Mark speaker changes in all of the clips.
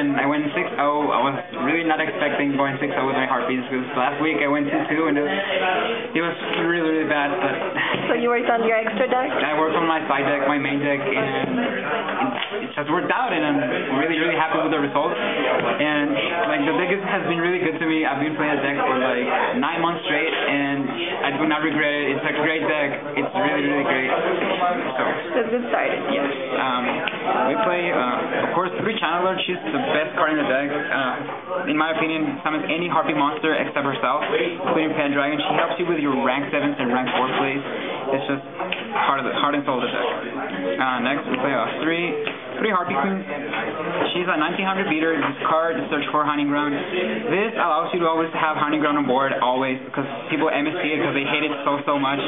Speaker 1: and I went 6-0. I was really not expecting going 6-0 with my Harpies because last week I went 2-2 and it was really, really bad. But
Speaker 2: so you worked on your extra deck?
Speaker 1: I worked on my side deck, my main deck, and it just worked out, and I'm really, really happy with the results. And like the deck has been really good to me. I've been playing the deck for like 9 months straight, and I do not regret it. It's a great deck. It's really, really great. So
Speaker 2: it's a good start.
Speaker 1: Yes. We play, of course, 3 Channeler. She's the best card in the deck. In my opinion, summons any Harpie monster except herself, including Pendragon. She helps you with your rank 7s and rank 4 plays. It's just heart and soul of the deck. Next, we play 3 Harpie Queens. She's a 1900 beater. This card, search for Hunting Ground. This allows you to always have Hunting Ground on board, always, because people MSC it because they hate it so much.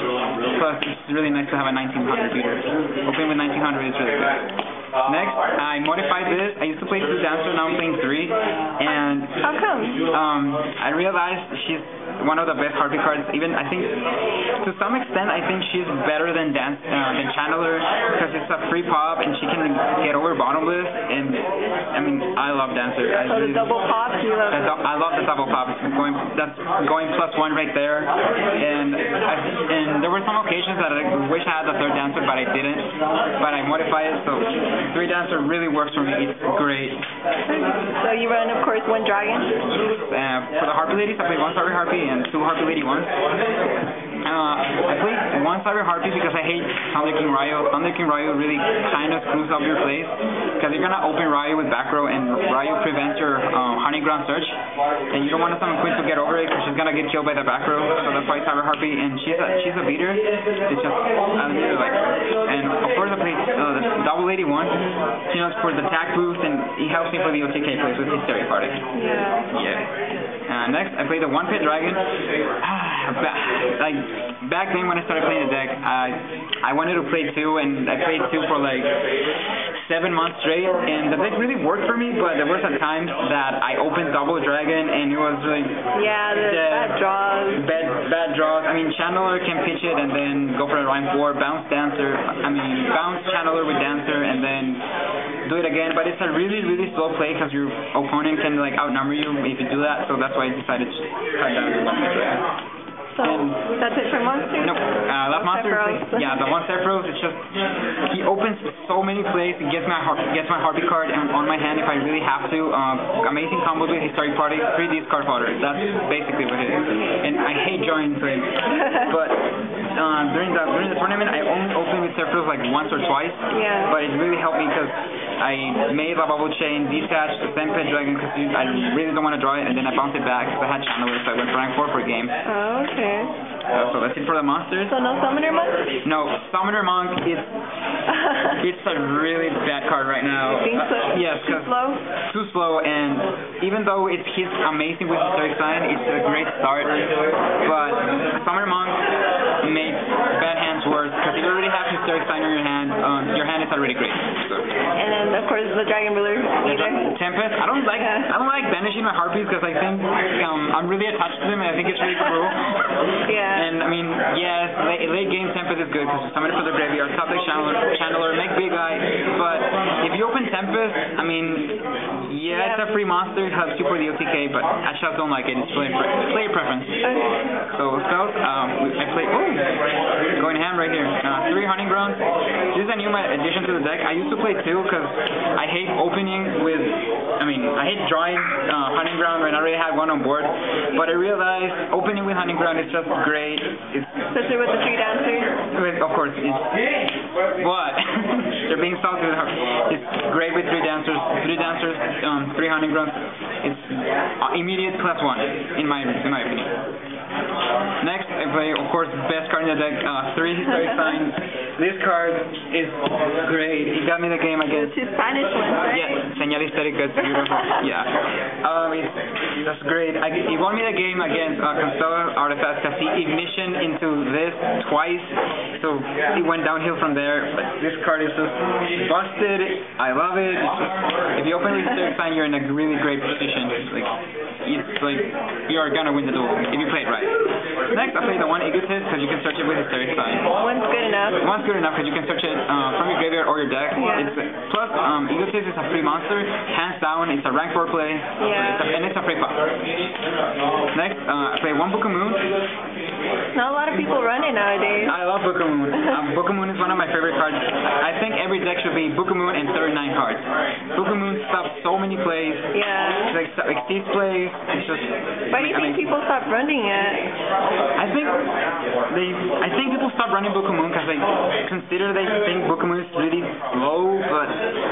Speaker 1: Plus, it's really nice to have a 1900 beater. Opening with 1900 is really good. Next, I modified this. I used to play 2 Dancer, now I'm playing 3. And
Speaker 2: how come?
Speaker 1: I realized she's one of the best Harpie cards. Even I think, to some extent, I think she's better than Channeler because it's a free pop and she can get over Bottomless. And I mean, I love Dancer.
Speaker 2: So the double pop, you love?
Speaker 1: I love the double pop. That's going +1 right there. And there were some occasions that I wish I had the 3rd Dancer, but I didn't. But I modified it, so 3 Dancer really works for me. It's great.
Speaker 2: So you run, of course, 1 Dragon?
Speaker 1: For the Harpie ladies, I play 1 Cyber Harpie and 2 Harpie Lady ones. I play 1 Cyber Harpie because I hate Thunder King Ryo. Thunder King Ryo really kind of screws up your plays because you're going to open Ryo with Backrow and Ryo prevents your Hunting Ground search, and you don't want to summon Queen to get over it because she's going to get killed by the Backrow. So that's why Cyber Harpie, and she's a beater. It's just, I really like her. And of course I play the Double Lady one. You know, for the attack boost, and he helps me for the OTK plays with Hysteria Party. Yeah. Next, I play the 1 Pet Dragon. Like back then when I started playing the deck, I wanted to play 2, and I played 2 for like 7 months straight, and the deck really worked for me. But there were some times that I opened Double Dragon, and it was like
Speaker 2: bad draws.
Speaker 1: Bad draws. I mean, Channeler can pitch it and then go for a Rhyme 4, bounce Dancer. Bounce Channeler with Dancer, and then do it again. But it's a really, really slow play because your opponent can like outnumber you if you do that. So that's why I decided to cut down to 1 Pet Dragon.
Speaker 2: So that's it for monsters?
Speaker 1: Nope. Last monster, yeah, the 1 Sephiroth. It's just he opens so many plays. He gets my Harpie card on my hand if I really have to. Amazing combos with Historic Party, 3 discard fodder. That's basically what it is. And I hate drawing to him, but during the tournament I only opened with Sephiroth like once or twice.
Speaker 2: Yeah.
Speaker 1: But it really helped me because I made a bubble chain, detached the same Pet Dragon because I really don't want to draw it, and then I bounced it back because I had Channeler, so I went for rank 4 for a game.
Speaker 2: Oh, okay.
Speaker 1: So that's it for the monsters.
Speaker 2: So no Summoner Monk?
Speaker 1: No, Summoner Monk is it's a really bad card right now.
Speaker 2: You think so?
Speaker 1: Yes,
Speaker 2: too slow?
Speaker 1: Too slow, and even though he's amazing with Hysteric Sign, it's a great start. But Summoner Monk makes bad hands worse because if you already have Hysteric Sign in your hand is already great. So.
Speaker 2: And then of course the Dragon Ruler.
Speaker 1: Tempest. I don't like banishing my Harpies because I think I'm really attached to them, and I think it's really cruel.
Speaker 2: Yeah.
Speaker 1: And I mean, yes, late game Tempest is good because you summon it for the graveyard, top deck Channeler, make big eye. But if you open Tempest, I mean, it's a free monster, it helps you for the OTK, but I just don't like it. It's player preference. Okay. So spells, I play. Going ham right here. 3 Hunting Grounds. This is a new addition to the deck. I used to play 2 because I hate opening with. I hate drawing Hunting Ground when I already had 1 on board. But I realized opening with Hunting Ground is just great.
Speaker 2: Especially with the 3 Dancers?
Speaker 1: Of course. What? They're being salty with her. It's great with 3 Dancers. 3 Hunting Grounds. It's immediate +1 in my opinion. Next, I play, of course, best card in the deck, 3 Historic Signs. This card is great. He got me the game against.
Speaker 2: It's his Spanish one, right?
Speaker 1: Yeah, Señal Histérica. It's beautiful. Yeah. That's great. He won me the game against Constellar Artifacts because he ignition into this twice, so he went downhill from there. But this card is just busted. I love it. It's just, if you open with Hysteric Sign, you're in a really great position. It's like you are gonna win the duel if you play it right. Next, I play the 1 Egotist because you can search it with Hysteric Sign.
Speaker 2: One's good enough.
Speaker 1: One's is good enough because you can search it from your graveyard or your deck.
Speaker 2: Yeah.
Speaker 1: Plus, Egotist is a free monster. Hands down, it's a rank 4 play.
Speaker 2: Yeah.
Speaker 1: And it's a free pop. Next, I play one Book of Moon.
Speaker 2: Not a lot of people run it nowadays.
Speaker 1: I love Book of Moon. Book of Moon is one of my favorite cards. I think every deck should be Book of Moon and 39 cards. Book of Moon stops so many plays.
Speaker 2: Yeah.
Speaker 1: Like exceeds plays. It's just.
Speaker 2: Why do you think people stop running it?
Speaker 1: I think people stop running Book of Moon because they think Book of Moon is really low, but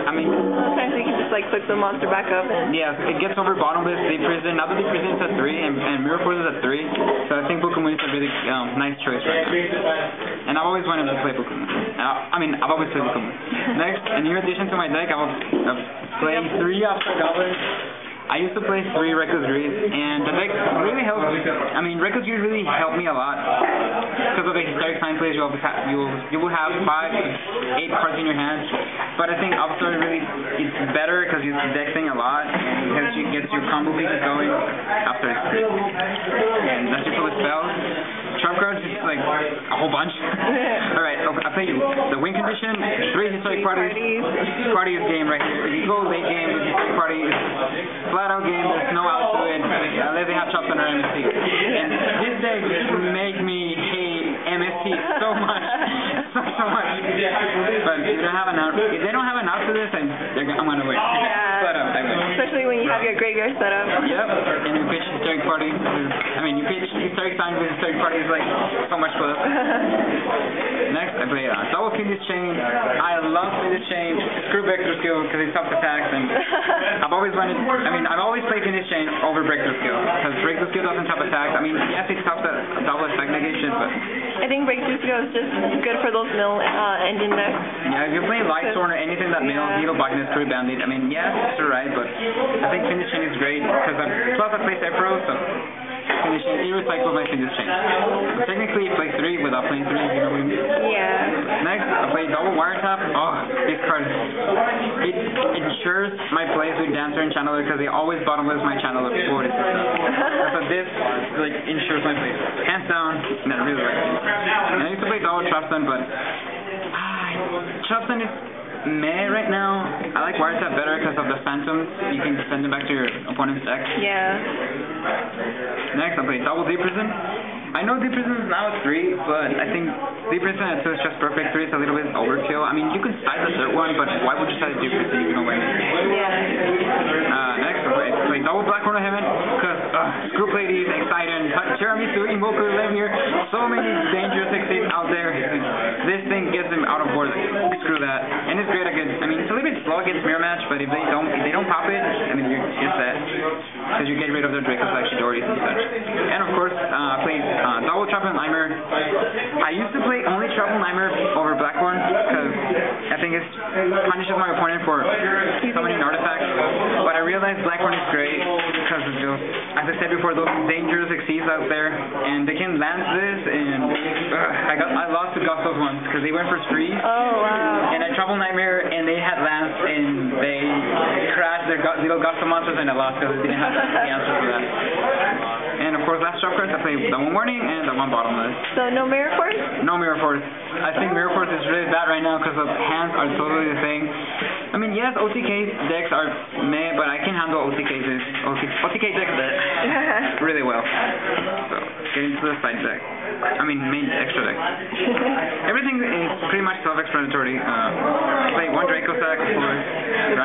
Speaker 1: I mean.
Speaker 2: Sometimes you can just like click the monster back up and.
Speaker 1: Yeah, it gets over bottomless. Deep Prison. Now that Deep Prison is at 3 and Mirror Force is at 3, so I think Book of Moon is a really nice choice right now. And I've always wanted to play Book of Moon. I've always played Book of Moon. Next, a new addition to my deck, I've played 3 Obstacle Goblins. I used to play 3 Reckless Greed, and the deck really helped. I mean, Reckless Greed really helped me a lot because of the Hysteric Sign plays. You will have 5 to 8 cards in your hand, but I think Obstacle really is better because you deck thing a lot and it gets your combo pieces going after it's great. And that's your full of spells. Trump cards is like a whole bunch. Alright, I'll play you the win condition, 3 Historic Parties. Party is game right here. If you go late game with Historic Party, it's flat out game, there's no out to it, unless they have chops on their MST. And this deck just make me hate MST so much. so much. But if they don't have an out to this, I'm gonna win.
Speaker 2: Yeah.
Speaker 1: But I win.
Speaker 2: Especially when you have your graveyard set up.
Speaker 1: Yep. And you pitch Hysteric Party. You pitch Hysteric Sign with Hysteric Party is like so much fun. Next, I play double Finish Chain. I love Finish Chain. Screw Breakthrough Skill because it stops attacks, and I've always played Finish Chain over Breakthrough Skill because Breakthrough Skill doesn't top attacks. I mean, yes, it stops a double effect negation, but
Speaker 2: I think Breakthrough Skill is just good for those mill engine decks.
Speaker 1: Yeah, if you're playing Lightsworn or anything that mills, Needle Blackness, Free Bandit, I mean, yes, it's alright, but I think Finish Chain is great because plus I play Sephiroth, so Finish Chain, irrecycle my Finish Chain. Technically, you play 3 without playing 3, you know what I mean?
Speaker 2: Yeah.
Speaker 1: Next, I play double Wiretap. Oh, this card, it ensures my plays with Dancer and Channeler because they always bottomless my Channeler before this stuff. So this, like, ensures my plays. Hands down, and I really like it. And I used to play double Trapstun, but Trapstun is meh right now. I like Wiretap better because of the Phantoms. You can send them back to your opponent's deck.
Speaker 2: Yeah.
Speaker 1: Next, I'll play double Deep Prison. I know Deep Prison is now at 3, but I think Deep Prison at 2 is just perfect. 3 is a little bit overkill. I mean, you can side the third one, but why would you side Deep Prison if you know what I mean?
Speaker 2: Yeah.
Speaker 1: Next, I'll play double Black Horn of Heaven because screw play these, Excited, Tiramisu, Invoker, Lemure, so many dangerous exits out there. This thing gets them out of board. Screw that. And it's great against, I mean, it's a little bit slow against Mirror Match, but if they don't pop it, I mean, you're set. Because you get rid of their Draco's like Shidori's and such. And of course, play double Trap and Limer. I used to play only Trap and Limer over Blackhorn because I think it punishes my opponent for summoning artifacts. But I realized Blackhorn is great because of those, as I said before, those dangerous Xyz out there, and they can lance this, and I lost to Gustos once because they went for freeze.
Speaker 2: Oh wow.
Speaker 1: And I Trouble Nightmare, and they had lance, and they crashed their little Gusto monsters, and I lost because they didn't have the answer for that. And of course, last drop cards, I play the one Warning and the one Bottomless.
Speaker 2: So no Mirror Force?
Speaker 1: No Mirror Force. I think Mirror Force is really bad right now because the hands are totally the thing. I mean, yes, OTK decks are meh, but I can handle OTK decks really well. So, get into the side deck. I mean, main extra deck. Everything is pretty much self-explanatory. Play one Draco Sack, of course.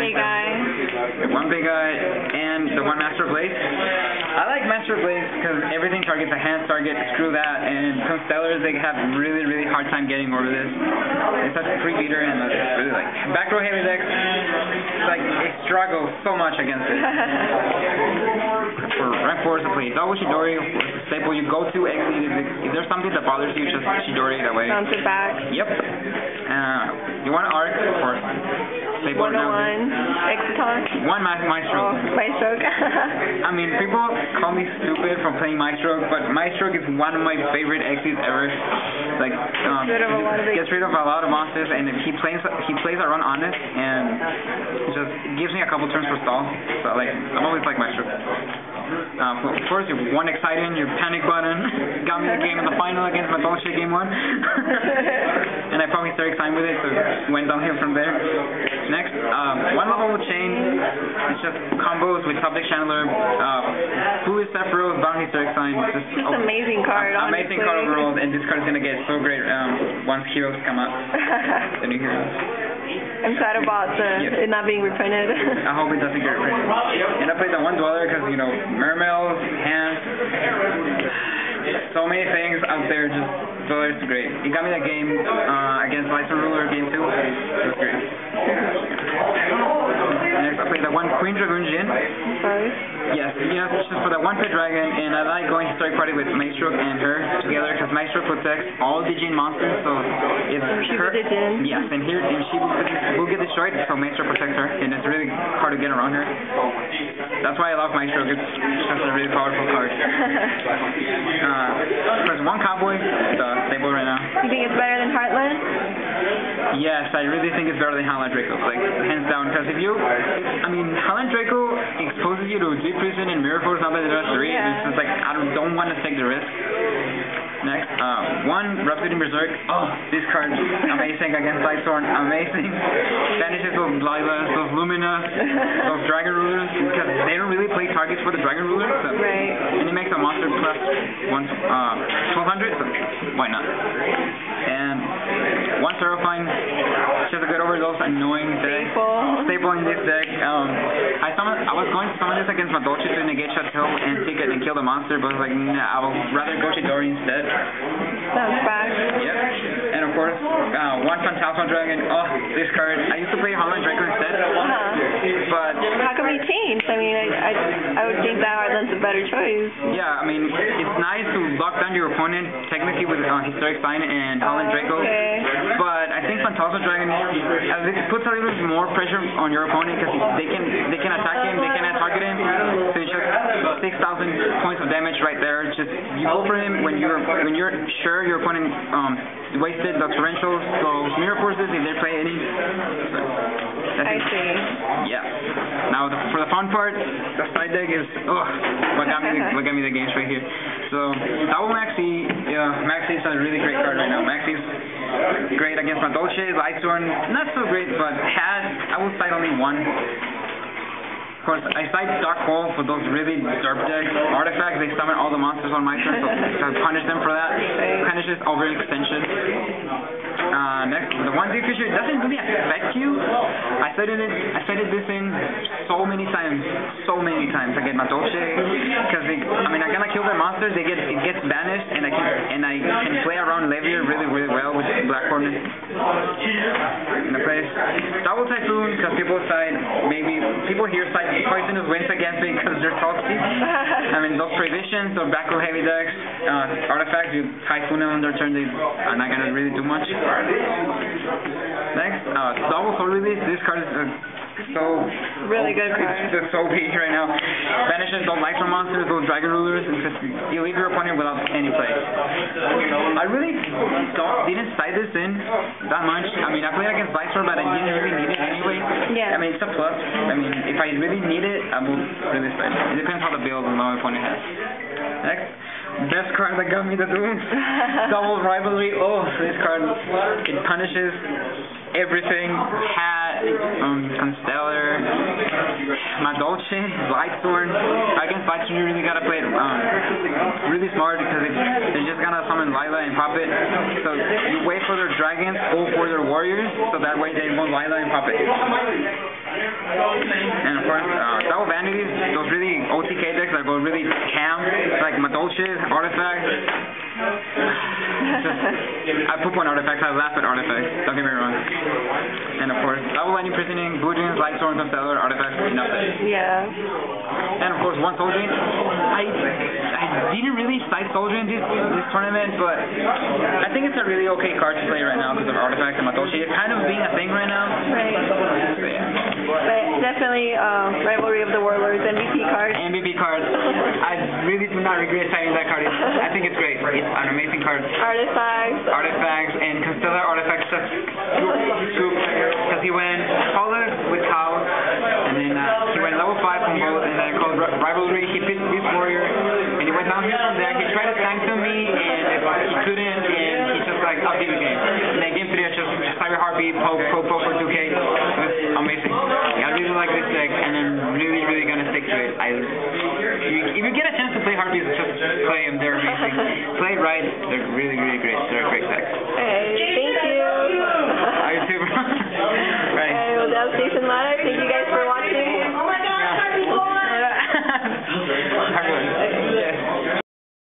Speaker 2: Big guy.
Speaker 1: One big guy, and the one Master Blaze. I like Master Blaze because everything targets a hand target, screw that, and Constellars, they have really, really hard time getting over this. It's such a free beater, and I really like Backrow heavy decks, like, it struggles so much against it. For rank 4s, I play double Shidori, staple, you go to exit, if there's something that bothers you, just Shidori that way.
Speaker 2: Bounce it back.
Speaker 1: Yep. You want Arc, of course. Staple
Speaker 2: 101, Exiton.
Speaker 1: One Maestro.
Speaker 2: Oh, Maestro.
Speaker 1: I mean, people call me stupid for playing Maestro, but Maestro is one of my favorite exits ever. Like, gets rid of a lot of monsters, and he plays a run honest, and it just gives me a couple turns for stall. So I'm always like Maestro. Of course, your one exciting, your panic button got me the game in the final against my bullshit game 1. and I found Hysteric Sign with it, so it went downhill from there. Next, one level chain. It's just combos with Top Deck Chandler, Bliss, Bound Hysteric Sign.
Speaker 2: Just amazing card,
Speaker 1: amazing card overall, and this card is gonna get so great once heroes come out. The new heroes.
Speaker 2: I'm sad about it not being reprinted.
Speaker 1: I hope it doesn't get reprinted. And I played the one dweller because, you know, Mermails, hands, so many things out there, just dwellers great. It got me that game against Lights Ruler, game 2. It was great. Next, I played the one Queen Dragoon Jin.
Speaker 2: Sorry?
Speaker 1: Yes, it's just for the one pet dragon, and I like going Historic Party with Maestroke and her together because Maestroke protects all the Jin monsters, so if her, yes, and she will get destroyed, so Maestroke protects her, and it's really hard to get around her. That's why I love Maestroke. It's just a really powerful card. There's one Cowboy, the stable right now.
Speaker 2: You think it's better than Heartland?
Speaker 1: Yes, I really think it's better than Howland Draco, like hands down. Because Howland Draco exposes you to Deep Prison and Mirror Force, not that it does 3. Yeah. It's just like I don't want to take the risk. Next, one Rhapsody Berserk. Oh, this card, amazing against Lightsworn, amazing. Banishes those Lilas, those Luminas, those Dragon Rulers, because they don't really play targets for the Dragon Rulers. So,
Speaker 2: right.
Speaker 1: And it makes a monster plus 1200, so why not? And one Seraphine, just to get over those annoying decks. Staple in this deck. I was going to summon this against Madolche to negate Chateau and take it and kill the monster, but I was like, nah, I will rather go Chidori instead.
Speaker 2: Sounds bad.
Speaker 1: Yep. And of course, one Phantasmal Dragon. Oh, this card. I used to play Howland Draco instead. But
Speaker 2: how come you changed? I mean, I would think that Heartland's a better choice.
Speaker 1: Yeah, I mean, it's nice to lock down your opponent technically with Hysteric Sign and Howland Draco.
Speaker 2: Okay.
Speaker 1: But I think Phantasmal Dragon it puts a little bit more pressure on your opponent because they can attack him, they cannot target him. So it's just 6,000 points of damage right there. Just you go for him when you're sure your opponent wasted the torrentials, those mirror forces if they play any. So
Speaker 2: I see.
Speaker 1: Yeah. Now for the fun part, the side deck is what got me the games right here. So Double Maxi, Maxi is a really great card right now. Maxi's great against Madolche, Lightsworn, not so great, but I will cite only one. Of course, I cite Dark Hole for those really derp decks. Artifacts, they summon all the monsters on my turn, so I punish them for that. Punishes overextension. Next, the 1-0 creature doesn't really affect you. I cited this in so many times against Madolche, because I'm gonna kill their monsters. It gets banished, and I can play around Levier really well with Black Hornet. In the place, Double Typhoon, because people here cite Poisonous Winds against me because they're toxic. Those Prohibitions or Backrow heavy decks, artifacts, you Typhoon them on their turn, they are not gonna really do much. Next, Double Soul Release. This card is
Speaker 2: really good card.
Speaker 1: It's so big right now. Banishes those Lightsworn monsters, those Dragon Rulers, and just you leave your opponent without any play. I really didn't cite this in that much. I played against Lightsworn, but I didn't really need it anyway.
Speaker 2: Yeah.
Speaker 1: It's a plus. If I really need it, I will really cite it. It depends how the build my opponent has. Next. Best card that got me the Dooms. Double Rivalry. Oh, this card, it punishes everything. Constellar, Madolche, Lightsworn. Against Lightsworn, you really gotta play it really smart because they're just gonna summon Lila and pop it. So you wait for their dragons or for their warriors, so that way they won't Lila and pop it. And of course, Double Vanities, those really OTK decks that go really ham, like Madolche's, Artifacts. I poop on Artifacts, I laugh at Artifacts, don't get me wrong. And of course, Double Lightning Imprisoning, Boojins, Lightsworn, Constellar, Artifacts, enough there.
Speaker 2: Yeah.
Speaker 1: And of course, one Soul Drain. I didn't really cite Soul Drain this tournament, but I think it's a really okay card to play right now because of Artifacts and Madolche. It's kind of being a thing right now.
Speaker 2: Right.
Speaker 1: So, yeah.
Speaker 2: But definitely Rivalry of the Warlords, MVP card.
Speaker 1: MVP card. I really do not regret citing that card. I think it's great. It's an amazing card. Artifacts and Constellar Artifacts. Scoop. Because he went Color with Cows, and then he went level 5 from both, and then called Rivalry. He picked this warrior, and he went down here from there. He tried to tank to me, and he couldn't, and he's just like, I'll give you a game. And I gave 3 a Harpie, Poke for 2K. It was amazing. I really like this deck, and I'm really gonna stick to it. If you get a chance to play Harpies, just play them. They're amazing. Play right. They're really great. They're a great deck.
Speaker 2: Okay, thank